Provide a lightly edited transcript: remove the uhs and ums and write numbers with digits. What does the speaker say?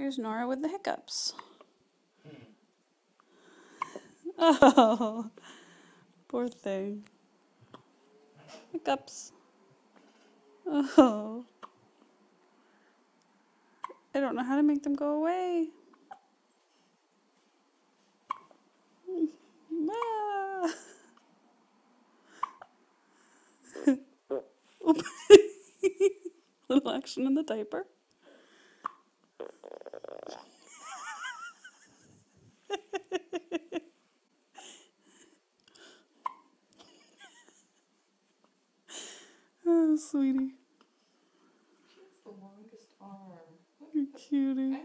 Here's Nora with the hiccups. Oh, poor thing. Hiccups. Oh. I don't know how to make them go away. Ah. Little action in the diaper. Oh, sweetie. She has the longest arm. You cutie.